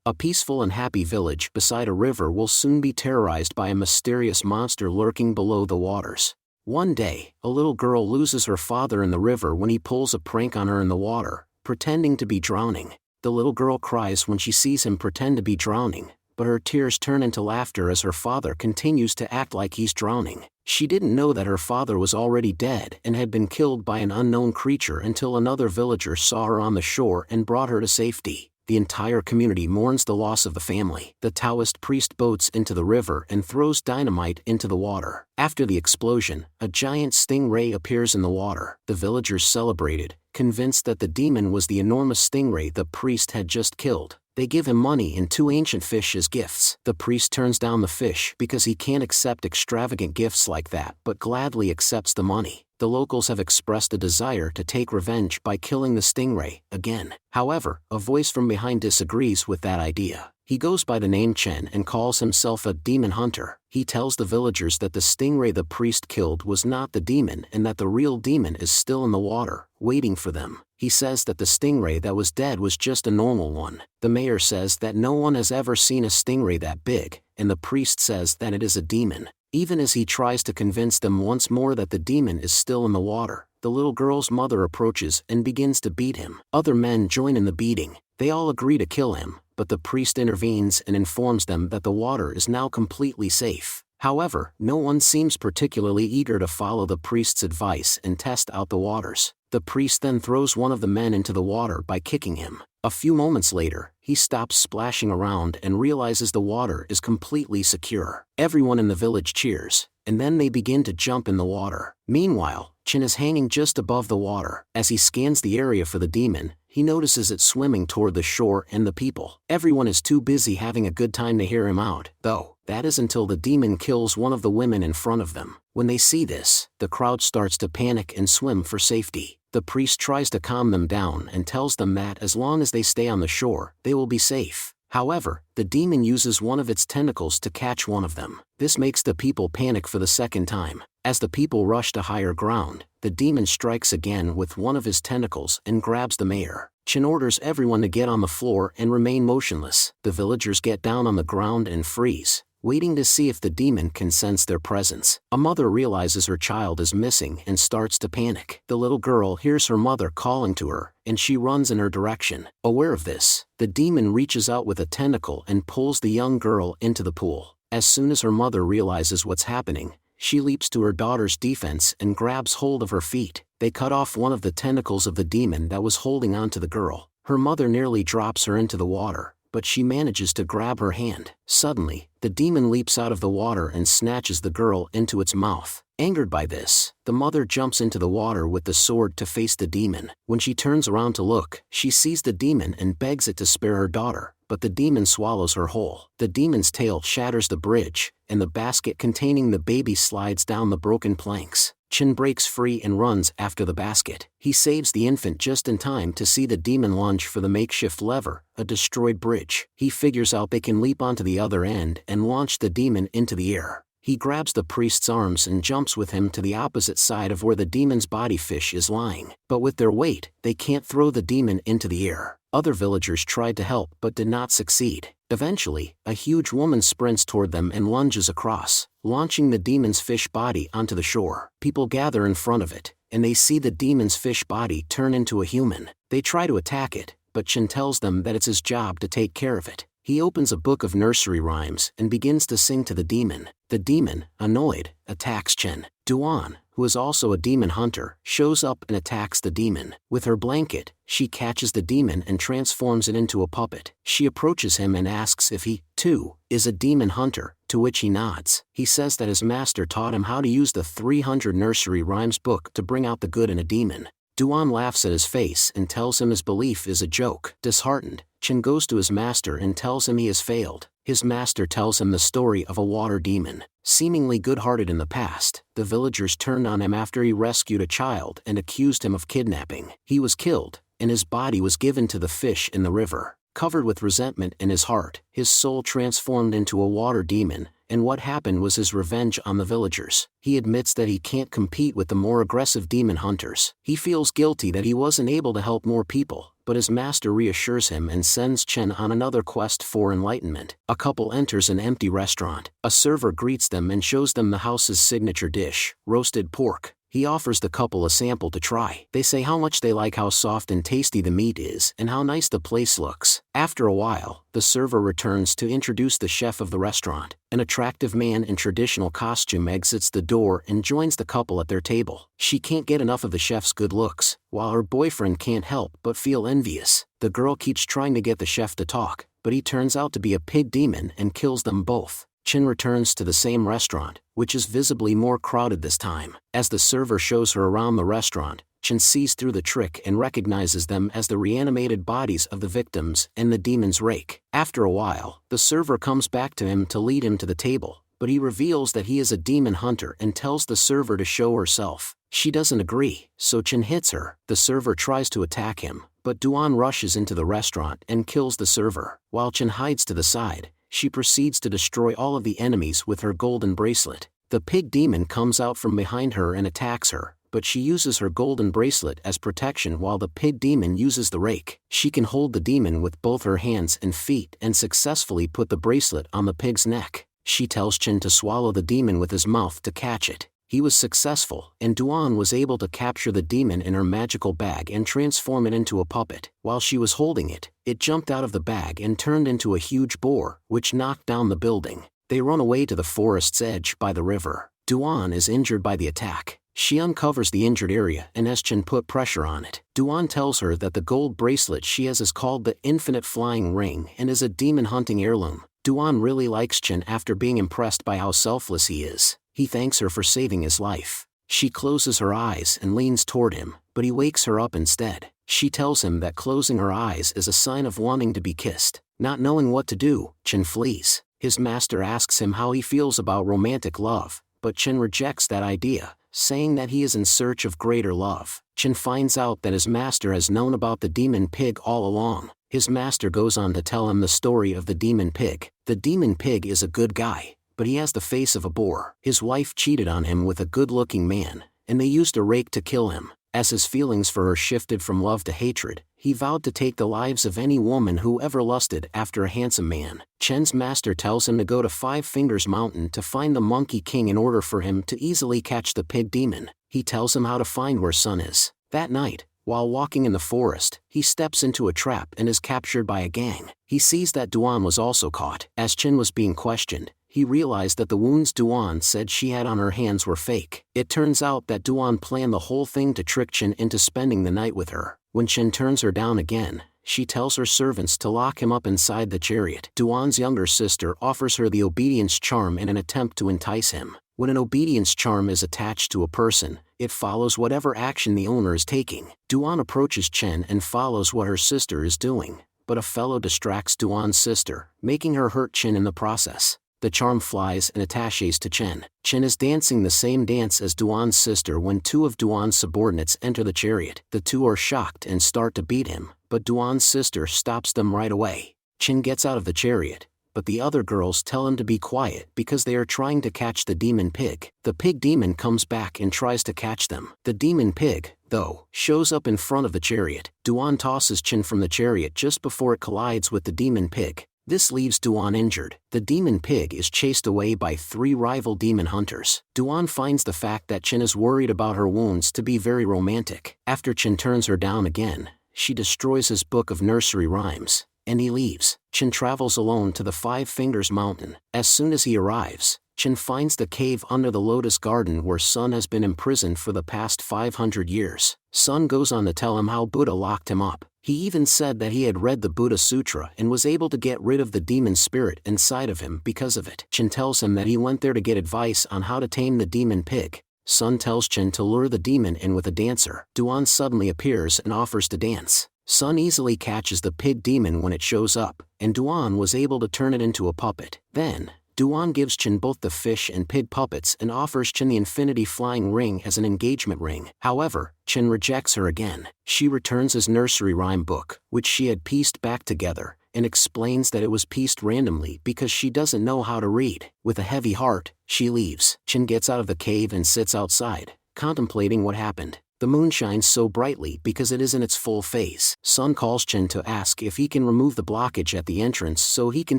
A peaceful and happy village beside a river will soon be terrorized by a mysterious monster lurking below the waters. One day, a little girl loses her father in the river when he pulls a prank on her in the water, pretending to be drowning. The little girl cries when she sees him pretend to be drowning, but her tears turn into laughter as her father continues to act like he's drowning. She didn't know that her father was already dead and had been killed by an unknown creature until another villager saw her on the shore and brought her to safety. The entire community mourns the loss of the family. The Taoist priest boats into the river and throws dynamite into the water. After the explosion, a giant stingray appears in the water. The villagers celebrated, convinced that the demon was the enormous stingray the priest had just killed. They give him money and 2 ancient fish as gifts. The priest turns down the fish because he can't accept extravagant gifts like that, but gladly accepts the money. The locals have expressed a desire to take revenge by killing the stingray again. However, a voice from behind disagrees with that idea. He goes by the name Chen and calls himself a demon hunter. He tells the villagers that the stingray the priest killed was not the demon and that the real demon is still in the water, waiting for them. He says that the stingray that was dead was just a normal one. The mayor says that no one has ever seen a stingray that big, and the priest says that it is a demon. Even as he tries to convince them once more that the demon is still in the water, the little girl's mother approaches and begins to beat him. Other men join in the beating. They all agree to kill him, but the priest intervenes and informs them that the water is now completely safe. However, no one seems particularly eager to follow the priest's advice and test out the waters. The priest then throws one of the men into the water by kicking him. A few moments later, he stops splashing around and realizes the water is completely secure. Everyone in the village cheers, and then they begin to jump in the water. Meanwhile, Chen is hanging just above the water. As he scans the area for the demon, he notices it swimming toward the shore and the people. Everyone is too busy having a good time to hear him out, though. That is until the demon kills one of the women in front of them. When they see this, the crowd starts to panic and swim for safety. The priest tries to calm them down and tells them that as long as they stay on the shore, they will be safe. However, the demon uses one of its tentacles to catch one of them. This makes the people panic for the second time. As the people rush to higher ground, the demon strikes again with one of his tentacles and grabs the mayor. Chen orders everyone to get on the floor and remain motionless. The villagers get down on the ground and freeze, waiting to see if the demon can sense their presence. A mother realizes her child is missing and starts to panic. The little girl hears her mother calling to her, and she runs in her direction. Aware of this, the demon reaches out with a tentacle and pulls the young girl into the pool. As soon as her mother realizes what's happening, she leaps to her daughter's defense and grabs hold of her feet. They cut off one of the tentacles of the demon that was holding onto the girl. Her mother nearly drops her into the water, but she manages to grab her hand. Suddenly, the demon leaps out of the water and snatches the girl into its mouth. Angered by this, the mother jumps into the water with the sword to face the demon. When she turns around to look, she sees the demon and begs it to spare her daughter, but the demon swallows her whole. The demon's tail shatters the bridge, and the basket containing the baby slides down the broken planks. Chen breaks free and runs after the basket. He saves the infant just in time to see the demon lunge for the makeshift lever, a destroyed bridge. He figures out they can leap onto the other end and launch the demon into the air. He grabs the priest's arms and jumps with him to the opposite side of where the demon's body fish is lying. But with their weight, they can't throw the demon into the air. Other villagers tried to help but did not succeed. Eventually, a huge woman sprints toward them and lunges across, launching the demon's fish body onto the shore. People gather in front of it, and they see the demon's fish body turn into a human. They try to attack it, but Chen tells them that it's his job to take care of it. He opens a book of nursery rhymes and begins to sing to the demon. The demon, annoyed, attacks Chen. Duan, who is also a demon hunter, shows up and attacks the demon. With her blanket, she catches the demon and transforms it into a puppet. She approaches him and asks if he, too, is a demon hunter, to which he nods. He says that his master taught him how to use the 300 nursery rhymes book to bring out the good in a demon. Duan laughs at his face and tells him his belief is a joke. Disheartened, Chen goes to his master and tells him he has failed. His master tells him the story of a water demon. Seemingly good-hearted in the past, the villagers turned on him after he rescued a child and accused him of kidnapping. He was killed, and his body was given to the fish in the river. Covered with resentment in his heart, his soul transformed into a water demon, and what happened was his revenge on the villagers. He admits that he can't compete with the more aggressive demon hunters. He feels guilty that he wasn't able to help more people, but his master reassures him and sends Chen on another quest for enlightenment. A couple enters an empty restaurant. A server greets them and shows them the house's signature dish, roasted pork. He offers the couple a sample to try. They say how much they like how soft and tasty the meat is and how nice the place looks. After a while, the server returns to introduce the chef of the restaurant. An attractive man in traditional costume exits the door and joins the couple at their table. She can't get enough of the chef's good looks, while her boyfriend can't help but feel envious. The girl keeps trying to get the chef to talk, but he turns out to be a pig demon and kills them both. Chen returns to the same restaurant, which is visibly more crowded this time. As the server shows her around the restaurant, Chen sees through the trick and recognizes them as the reanimated bodies of the victims and the demon's rake. After a while, the server comes back to him to lead him to the table, but he reveals that he is a demon hunter and tells the server to show herself. She doesn't agree, so Chen hits her. The server tries to attack him, but Duan rushes into the restaurant and kills the server. While Chen hides to the side, she proceeds to destroy all of the enemies with her golden bracelet. The pig demon comes out from behind her and attacks her, but she uses her golden bracelet as protection while the pig demon uses the rake. She can hold the demon with both her hands and feet and successfully put the bracelet on the pig's neck. She tells Chen to swallow the demon with his mouth to catch it. He was successful, and Duan was able to capture the demon in her magical bag and transform it into a puppet. While she was holding it, it jumped out of the bag and turned into a huge boar, which knocked down the building. They run away to the forest's edge by the river. Duan is injured by the attack. She uncovers the injured area and has Chen put pressure on it. Duan tells her that the gold bracelet she has is called the Infinite Flying Ring and is a demon hunting heirloom. Duan really likes Chen after being impressed by how selfless he is. He thanks her for saving his life. She closes her eyes and leans toward him, but he wakes her up instead. She tells him that closing her eyes is a sign of wanting to be kissed. Not knowing what to do, Chen flees. His master asks him how he feels about romantic love, but Chen rejects that idea, saying that he is in search of greater love. Chen finds out that his master has known about the demon pig all along. His master goes on to tell him the story of the demon pig. The demon pig is a good guy, but he has the face of a boar. His wife cheated on him with a good-looking man, and they used a rake to kill him. As his feelings for her shifted from love to hatred, he vowed to take the lives of any woman who ever lusted after a handsome man. Chen's master tells him to go to Five Fingers Mountain to find the Monkey King in order for him to easily catch the pig demon. He tells him how to find where Sun is. That night, while walking in the forest, he steps into a trap and is captured by a gang. He sees that Duan was also caught. As Chen was being questioned, he realized that the wounds Duan said she had on her hands were fake. It turns out that Duan planned the whole thing to trick Chen into spending the night with her. When Chen turns her down again, she tells her servants to lock him up inside the chariot. Duan's younger sister offers her the obedience charm in an attempt to entice him. When an obedience charm is attached to a person, it follows whatever action the owner is taking. Duan approaches Chen and follows what her sister is doing, but a fellow distracts Duan's sister, making her hurt Chen in the process. The charm flies and attaches to Chen. Chen is dancing the same dance as Duan's sister when two of Duan's subordinates enter the chariot. The two are shocked and start to beat him, but Duan's sister stops them right away. Chen gets out of the chariot, but the other girls tell him to be quiet because they are trying to catch the demon pig. The pig demon comes back and tries to catch them. The demon pig, though, shows up in front of the chariot. Duan tosses Chen from the chariot just before it collides with the demon pig. This leaves Duan injured. The demon pig is chased away by three rival demon hunters. Duan finds the fact that Chen is worried about her wounds to be very romantic. After Chen turns her down again, she destroys his book of nursery rhymes, and he leaves. Chen travels alone to the Five Fingers Mountain. As soon as he arrives, Chen finds the cave under the Lotus Garden where Sun has been imprisoned for the past 500 years. Sun goes on to tell him how Buddha locked him up. He even said that he had read the Buddha Sutra and was able to get rid of the demon spirit inside of him because of it. Chen tells him that he went there to get advice on how to tame the demon pig. Sun tells Chen to lure the demon in with a dancer. Duan suddenly appears and offers to dance. Sun easily catches the pig demon when it shows up, and Duan was able to turn it into a puppet. Then, Duan gives Chen both the fish and pig puppets and offers Chen the Infinity Flying Ring as an engagement ring. However, Chen rejects her again. She returns his nursery rhyme book, which she had pieced back together, and explains that it was pieced randomly because she doesn't know how to read. With a heavy heart, she leaves. Chen gets out of the cave and sits outside, contemplating what happened. The moon shines so brightly because it is in its full phase. Sun calls Chen to ask if he can remove the blockage at the entrance so he can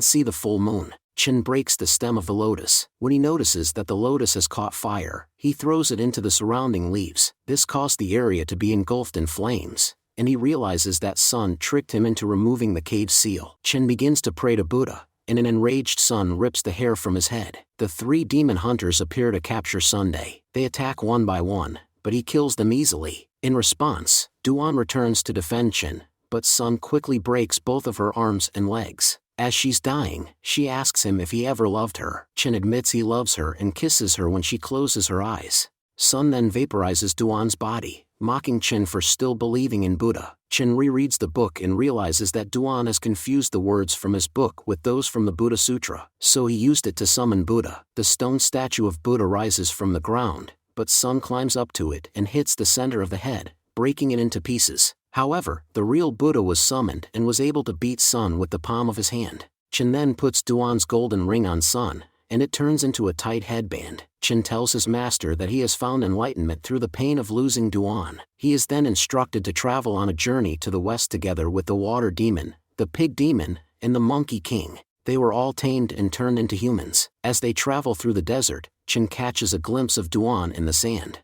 see the full moon. Chen breaks the stem of the lotus. When he notices that the lotus has caught fire, he throws it into the surrounding leaves. This caused the area to be engulfed in flames, and he realizes that Sun tricked him into removing the cave seal. Chen begins to pray to Buddha, and an enraged Sun rips the hair from his head. The 3 demon hunters appear to capture Sunday. They attack one by one, but he kills them easily. In response, Duan returns to defend Chen, but Sun quickly breaks both of her arms and legs. As she's dying, she asks him if he ever loved her. Chen admits he loves her and kisses her when she closes her eyes. Sun then vaporizes Duan's body, mocking Chen for still believing in Buddha. Chen rereads the book and realizes that Duan has confused the words from his book with those from the Buddha Sutra, so he used it to summon Buddha. The stone statue of Buddha rises from the ground, but Sun climbs up to it and hits the center of the head, breaking it into pieces. However, the real Buddha was summoned and was able to beat Sun with the palm of his hand. Chen then puts Duan's golden ring on Sun, and it turns into a tight headband. Chen tells his master that he has found enlightenment through the pain of losing Duan. He is then instructed to travel on a journey to the west together with the water demon, the pig demon, and the monkey king. They were all tamed and turned into humans. As they travel through the desert, Chen catches a glimpse of Duan in the sand.